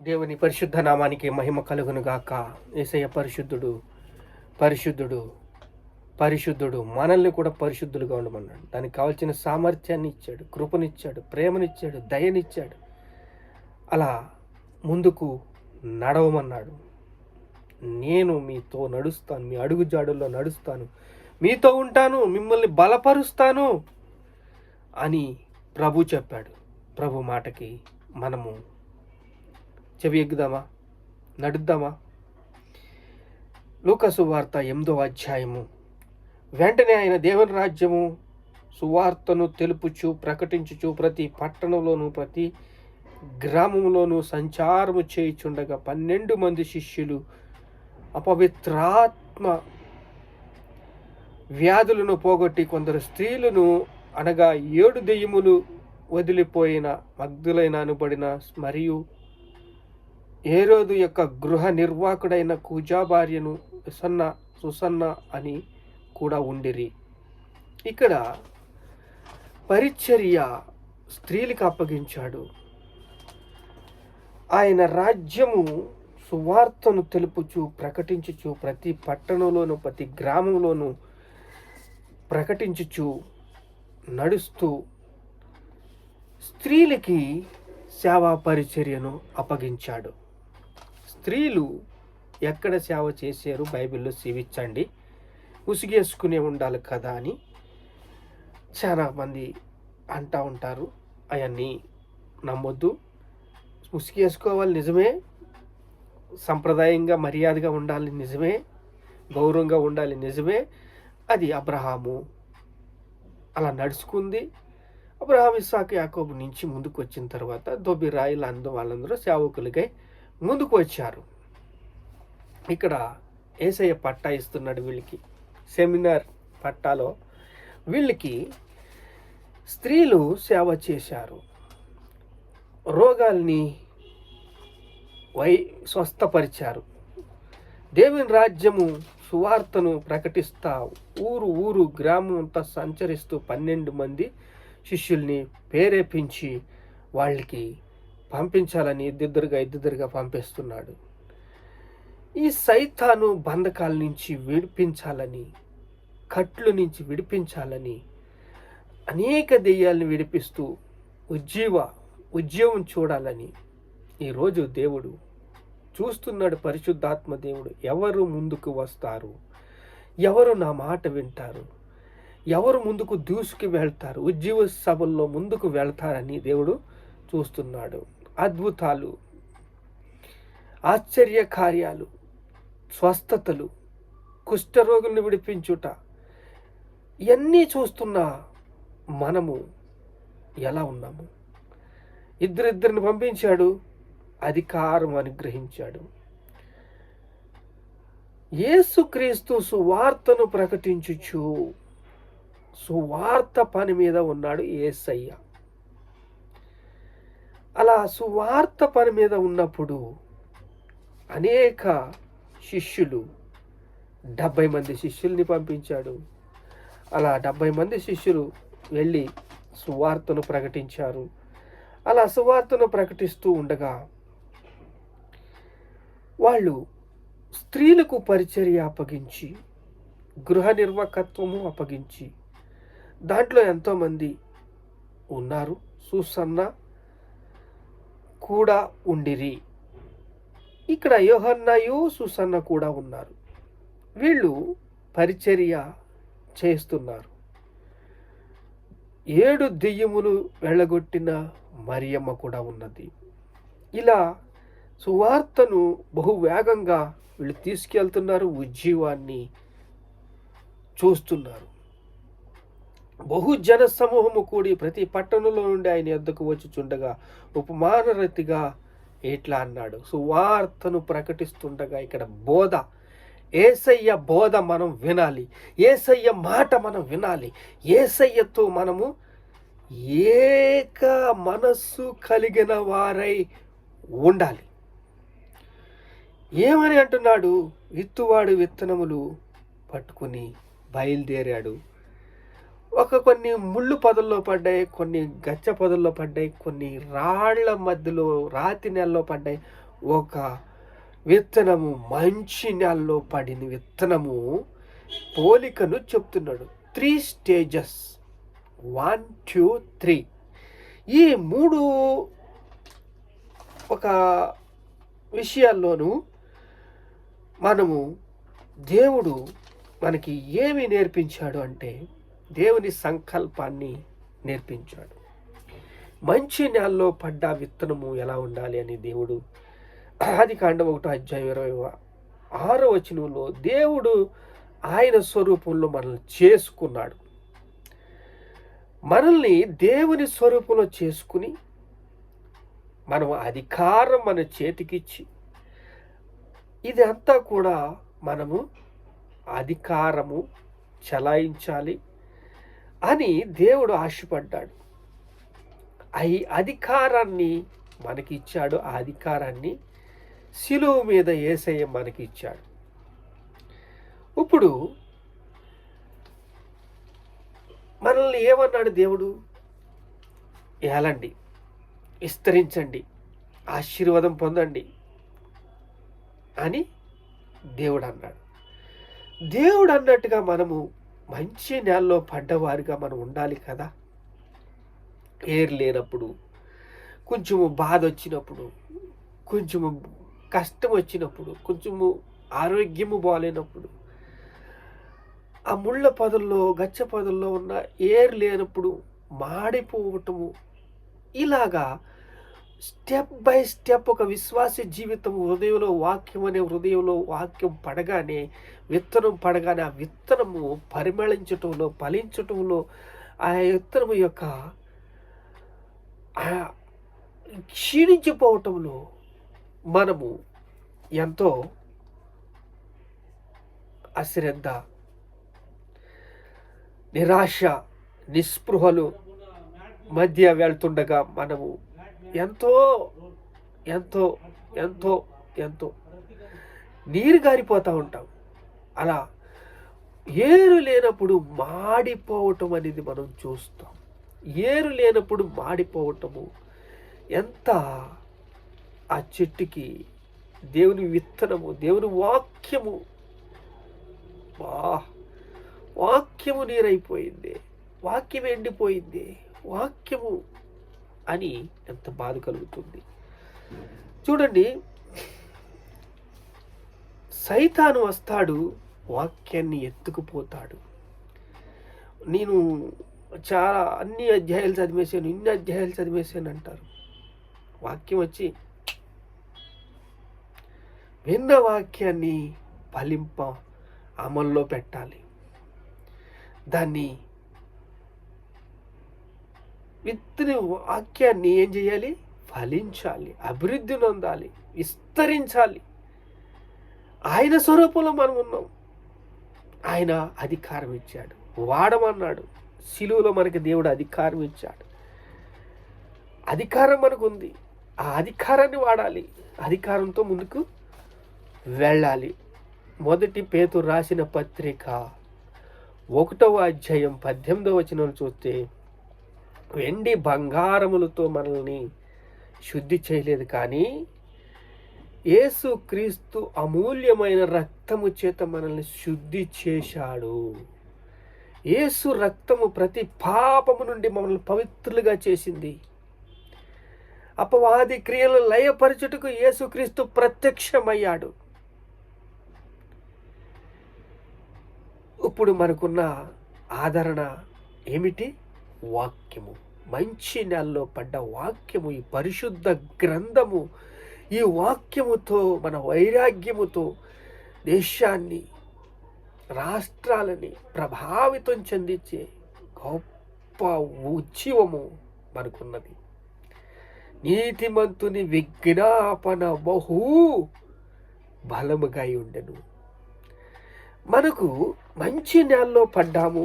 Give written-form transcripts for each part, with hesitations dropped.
దేవుని పరిశుద్ధ నామానికి మహిమ కలుగును గాక. యేసయ్య పరిశుద్ధుడు, పరిశుద్ధుడు, పరిశుద్ధుడు. మనల్ని కూడా పరిశుద్ధులుగా ఉండమన్నాడు. దానికి కావాల్సిన సామర్థ్యాన్ని ఇచ్చాడు, కృపనిచ్చాడు, ప్రేమనిచ్చాడు, దయనిచ్చాడు. అలా ముందుకు నడవమన్నాడు. నేను మీతో నడుస్తాను, మీ అడుగు జాడుల్లో నడుస్తాను, మీతో ఉంటాను, మిమ్మల్ని బలపరుస్తాను అని ప్రభు చెప్పాడు. ప్రభు మాటకి మనము చెవి ఎగ్గుదామా, నడుద్దామా? లూకా సువార్త 8వ అధ్యాయము. వెంటనే ఆయన దేవుని రాజ్యము సువార్తను తెలుపుచు ప్రకటించుచు ప్రతి పట్టణంలోను ప్రతి గ్రామంలోనూ సంచారము చేయుచుండగా 12 మంది శిష్యులు అపవిత్రాత్మ వ్యాధులను పోగొట్టి కొందరు స్త్రీలను, అనగా 7 దెయ్యములు వదిలిపోయిన మగ్ధులైన అనబడిన మరియు హేరోదు యొక్క గృహ నిర్వాహకుడైన కూజా భార్యను సుసన్న అని కూడా ఉండిరి. ఇక్కడ పరిచర్య స్త్రీలకు అప్పగించాడు. ఆయన రాజ్యము సువార్తను తెలుపుచు ప్రకటించుచు ప్రతి పట్టణంలోను ప్రతి గ్రామంలోనూ ప్రకటించుచు నడుస్తూ స్త్రీలకి సేవా పరిచర్యను అప్పగించాడు. స్త్రీలు ఎక్కడ సేవ చేశారు బైబిల్లో చూపించండి, ఉసిగేసుకునే ఉండాలి కదా అని చాలామంది అంటూ ఉంటారు. అవన్నీ నమ్మొద్దు. ఉసిగేసుకోవాలి నిజమే, సంప్రదాయంగా మర్యాదగా ఉండాలి నిజమే, గౌరవంగా ఉండాలి నిజమే. అది అబ్రహాము అలా నడుచుకుంది. అబ్రహాం, ఇస్సాకు, యాకోబు నుంచి ముందుకు వచ్చిన తర్వాత దొబ్బి రాయిలు వాళ్ళందరూ సేవకులకై ముందుకు వచ్చారు. ఇక్కడ యేసయ్య పట్టా ఇస్తున్నాడు వీళ్ళకి. సెమినార్ పట్టాలో వీళ్ళకి స్త్రీలు సేవ చేశారు. రోగాల్ని స్వస్థపరిచారు. దేవుని రాజ్యము సువార్తను ప్రకటిస్తా ఊరు ఊరు గ్రామం అంతా సంచరిస్తూ 12 మంది శిష్యుల్ని ప్రేరేపించి వాళ్ళకి పంపించాలని ఇద్దరుగా పంపిస్తున్నాడు. ఈ సైతాను బంధకాల నుంచి విడిపించాలని, కట్లు నుంచి విడిపించాలని అనేక దెయ్యాలను విడిపిస్తూ ఉద్యోగం చూడాలని ఈరోజు దేవుడు చూస్తున్నాడు. పరిశుద్ధాత్మ దేవుడు ఎవరు ముందుకు వస్తారు, ఎవరు నా మాట వింటారు, ఎవరు ముందుకు దూసుకు వెళ్తారు, ఉద్యోగ సభల్లో ముందుకు వెళ్తారని దేవుడు చూస్తున్నాడు. అద్భుతాలు, ఆశ్చర్య కార్యాలు, స్వస్థతలు, కుష్ఠరోగులను విడిపించుట, ఇవన్నీ చూస్తున్న మనము ఎలా ఉన్నాము? ఇద్దరిని పంపించాడు, అధికారం అనుగ్రహించాడు. యేసుక్రీస్తు సువార్తను ప్రకటించుచు సువార్త పని మీద ఉన్నాడు యేసయ్య. అలా సువార్త పని మీద ఉన్నప్పుడు అనేక శిష్యులు 70 మంది శిష్యుల్ని పంపించాడు. అలా 70 మంది శిష్యులు వెళ్ళి సువార్తను ప్రకటించారు. అలా సువార్తను ప్రకటిస్తూ ఉండగా వాళ్ళు స్త్రీలకు పరిచర్య అప్పగించి, గృహ నిర్వాహకత్వము అప్పగించి, దాంట్లో ఎంతోమంది ఉన్నారు. సుసన్న కూడా ఉండిరి. ఇక్కడ యోహన్నయు సుసన్న కూడా ఉన్నారు. వీళ్ళు పరిచర్య చేస్తున్నారు. 7 దెయ్యములు వెళ్ళగొట్టిన మరియమ్మ కూడా ఉన్నది. ఇలా సువార్తను బహువేగంగా వీళ్ళు తీసుకెళ్తున్నారు. ఉజ్జీవాన్ని చూస్తున్నారు. బహుజన సమూహము కూడి ప్రతి పట్టణంలో నుండి ఆయన యొద్దకు వచ్చుచుండగా ఉపమాన రీతిగా ఎట్లా అన్నాడు. సువార్తను ప్రకటిస్తుండగా ఇక్కడ బోధ, యేసయ్య బోధ మనం వినాలి, యేసయ్య మాట మనం వినాలి, యేసయ్యతో మనము ఏక మనస్సు కలిగిన వారై ఉండాలి. ఏమని అంటున్నాడు? విత్తువాడు విత్తనములు పట్టుకుని బయలుదేరాడు. కొన్ని ముళ్ళు పొదల్లో పడ్డాయి, కొన్ని గచ్చ పొదల్లో పడ్డాయి, కొన్ని రాళ్ల మధ్యలో రాతి నెలలో పడ్డాయి, ఒక విత్తనము మంచి నేలలో పడిన విత్తనము పోలికను చెప్తున్నాడు. 3 స్టేజెస్, 1, 2, 3. ఈ 3 ఒక విషయాల్లోనూ మనము దేవుడు మనకి ఏమి నేర్పించాడు అంటే దేవుని సంకల్పాన్ని నేర్పించాడు. మంచి నేలలో పడ్డ విత్తనము ఎలా ఉండాలి అని దేవుడు ఆదికాండం 1:26 దేవుడు ఆయన స్వరూపంలో మనల్ని చేసుకున్నాడు. మనల్ని దేవుని స్వరూపంలో చేసుకుని మనం అధికారం మన చేతికిచ్చి ఇదంతా కూడా మనము అధికారము చలాయించాలి అని దేవుడు ఆశపడ్డాడు. ఈ అధికారాన్ని మనకి ఇచ్చాడు. ఆ అధికారాన్ని శిలువ మీద యేసయ్య మనకి ఇచ్చాడు. ఇప్పుడు మనల్ని ఏమన్నాడు దేవుడు? ఏలండి, విస్తరించండి, ఆశీర్వాదం పొందండి అని దేవుడు అన్నాడు. దేవుడు అన్నట్టుగా మనము మంచి నేలలో పడ్డవారిగా మనం ఉండాలి కదా. ఏరు లేనప్పుడు, కొంచెము బాధ వచ్చినప్పుడు, కొంచెము కష్టం వచ్చినప్పుడు, కొంచెము ఆరోగ్యము బాగాలేనప్పుడు, ఆ ముళ్ళ పొదల్లో గచ్చ పొదల్లో ఉన్న ఏరు లేనప్పుడు మాడిపోవటము, ఇలాగా స్టెప్ బై స్టెప్ ఒక విశ్వాస జీవితం హృదయంలో హృదయంలో వాక్యం పడగానే, విత్తనం పడగానే ఆ విత్తనము పరిమళించటంలో, ఫలించటంలో, ఆ విత్తనము యొక్క క్షీణించిపోవటంలో మనము ఎంతో అశ్రద్ధ, నిరాశ, నిస్పృహలు మధ్య వెళ్తుండగా మనము ఎంతో ఎంతో ఎంతో ఎంతో నీరు గారిపోతూ ఉంటాం. అలా ఏరు లేనప్పుడు మాడిపోవటం అనేది మనం చూస్తాం. ఏరు లేనప్పుడు మాడిపోవటము ఎంత ఆ చెట్టుకి దేవుని విత్తనము, దేవుని వాక్యము, వాక్యము నీరైపోయింది, వాక్యం ఎండిపోయింది, వాక్యము అని ఎంత బాధ కలుగుతుంది చూడండి. సైతాను వస్తాడు, వాక్యాన్ని ఎత్తుకుపోతాడు. నేను చాలా అన్ని అధ్యాయాలు చదివేశాను, ఇన్ని అధ్యాయాలు చదివేశాను అంటారు. వాక్యం వచ్చి విన్న వాక్యాన్ని ఫలింప అమల్లో పెట్టాలి. దాన్ని విత్తని వాక్యాన్ని ఏం చేయాలి? ఫలించాలి, అభివృద్ధి నొందాలి, విస్తరించాలి. ఆయన స్వరూపంలో మనం ఉన్నాం. ఆయన అధికారం ఇచ్చాడు, వాడమన్నాడు. శిలువలో మనకి దేవుడు అధికారం ఇచ్చాడు. అధికారం మనకు ఉంది. ఆ అధికారాన్ని వాడాలి, అధికారంతో ముందుకు వెళ్ళాలి. 1 పేతురు రాసిన పత్రిక 1:18 చూస్తే, వెండి బంగారములతో మనల్ని శుద్ధి చేయలేదు, కానీ యేసు క్రీస్తు అమూల్యమైన రక్తము చేత మనల్ని శుద్ధి చేశాడు. యేసు రక్తము ప్రతి పాపము నుండి మనల్ని పవిత్రులుగా చేసింది. అపవాది క్రియలను లయపరచుటకు యేసుక్రీస్తు ప్రత్యక్షమయ్యాడు. ఇప్పుడు మనకున్న ఆదరణ ఏమిటి? వాక్యము. మంచి నెలలో పడ్డ వాక్యము, ఈ పరిశుద్ధ గ్రంథము. ఈ వాక్యముతో, మన వైరాగ్యముతో దేశాన్ని, రాష్ట్రాలని ప్రభావితం చెందించే గొప్ప ఉజ్జీవము మనకున్నది. నీతిమంతుని విజ్ఞాపన బహు బలముగా ఉండెను. మనకు మంచి నేలలో పడ్డాము,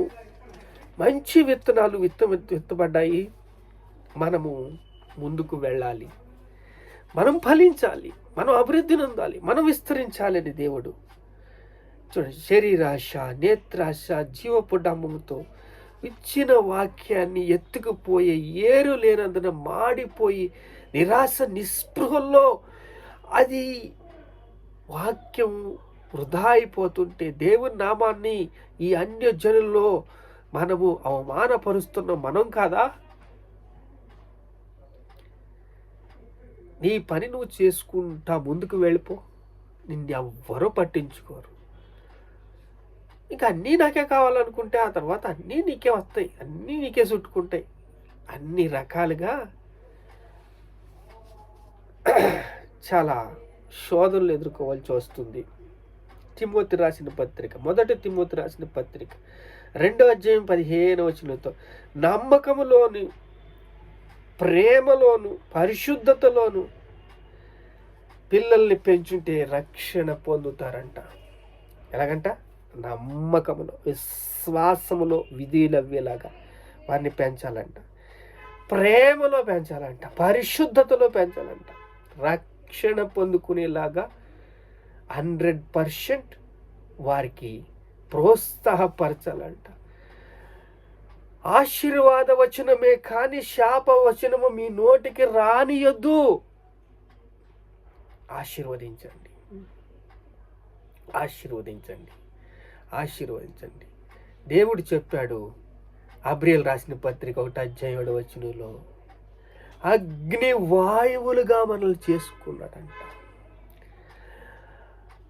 మంచి విత్తనాలు విత్తబడ్డాయి. మనము ముందుకు వెళ్ళాలి, మనం ఫలించాలి, మనం అభివృద్ధి నొందాలి, మనం విస్తరించాలని దేవుడు చూడండి. శరీరాశ, నేత్రాశ, జీవపు డంబముతో ఇచ్చిన వాక్యాన్ని ఎత్తుకుపోయే ఏరు లేనందున మాడిపోయి నిరాశ నిస్పృహల్లో అది వాక్యం వృధా అయిపోతుంటే దేవుని నామాన్ని ఈ అన్యజనుల్లో మనము అవమానపరుస్తున్న మనం కాదా? నీ పని నువ్వు చేసుకుంటా ముందుకు వెళ్ళిపో, నిన్నెవ్వరూ పట్టించుకోరు. ఇంకా అన్నీ నాకే కావాలనుకుంటే ఆ తర్వాత అన్నీ నీకే వస్తాయి, అన్నీ నీకే చుట్టుకుంటాయి. అన్ని రకాలుగా చాలా శోధనలు ఎదుర్కోవాల్సి వస్తుంది. తిమోతి రాసిన పత్రిక, మొదటి తిమోతి రాసిన పత్రిక 2వ అధ్యాయం 15వ వచనంతో, నమ్మకములోను, ప్రేమలోను, పరిశుద్ధతలోను పిల్లల్ని పెంచుంటే రక్షణ పొందుతారంట. ఎలాగంట? నమ్మకములో, విశ్వాసములో విధిలవ్యేలాగా వారిని పెంచాలంట, ప్రేమలో పెంచాలంట, పరిశుద్ధతలో పెంచాలంట, రక్షణ పొందుకునేలాగా 100% వారికి ప్రోత్సాహపరచాలంట. ఆశీర్వాద వచనమే కానీ శాప వచనము మీ నోటికి రానియొద్దు. ఆశీర్వదించండి, ఆశీర్వదించండి, ఆశీర్వదించండి. దేవుడు చెప్పాడు అబ్రియల్ రాసిన పత్రిక 1వ అధ్యాయం 7వ వచనంలో, అగ్ని వాయువులుగా మనల్ని చేసుకున్నాడంట.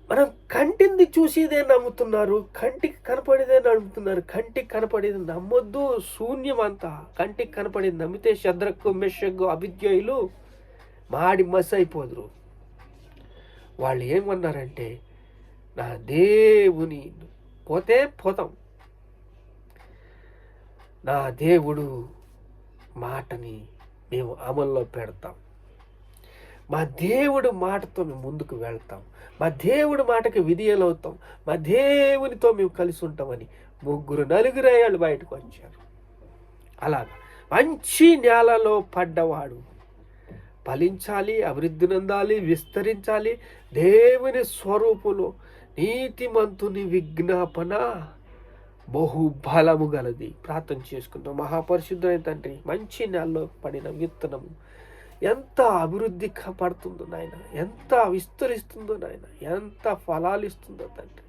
మనం కంటింది చూసేదే నమ్ముతున్నారు, కంటికి కనపడేదే నమ్ముతున్నారు. కంటికి కనపడేది నమ్మొద్దు, శూన్యం అంతా. కంటికి కనపడేది నమ్మితే శద్రకు, మెషకు, అబేద్నెగోలు మాడి మసి అయిపోదురు. వాళ్ళు ఏమన్నారంటే, నా దేవుని పోతే పోతాం, నా దేవుడు మాటని మేము అమల్లో పెడతాం, మా దేవుడు మాటతో మేము ముందుకు వెళ్తాం, మా దేవుడి మాటకి విధేయులవుతాం, మా దేవునితో మేము కలిసి ఉంటామని 3-4 ఏళ్ళు బయటకు వచ్చారు. అలాగా మంచి నేలలో పడ్డవాడు ఫలించాలి, అభివృద్ధి నందాలి, విస్తరించాలి. దేవుని స్వరూపులో నీతిమంతుని విజ్ఞాపన బహుబలము గలది. ప్రార్థన చేసుకుందాం. మహాపరిశుద్ధమైన తండ్రి, మంచి నేలలో పడిన విత్తనము ఎంత అభివృద్ధి పడుతుందో నాయన, ఎంత విస్తరిస్తుందో నాయన, ఎంత ఫలాలు ఇస్తుందో తండ్రి.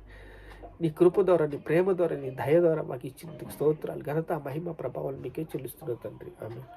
నీ కృప ద్వారా, నీ ప్రేమ ద్వారా, నీ దయ ద్వారా మాకు ఇచ్చినందుకు స్తోత్రాలు. ఘనత, మహిమ, ప్రభావాలు మీకే చెల్లిస్తున్నావు తండ్రి. ఆమేన్.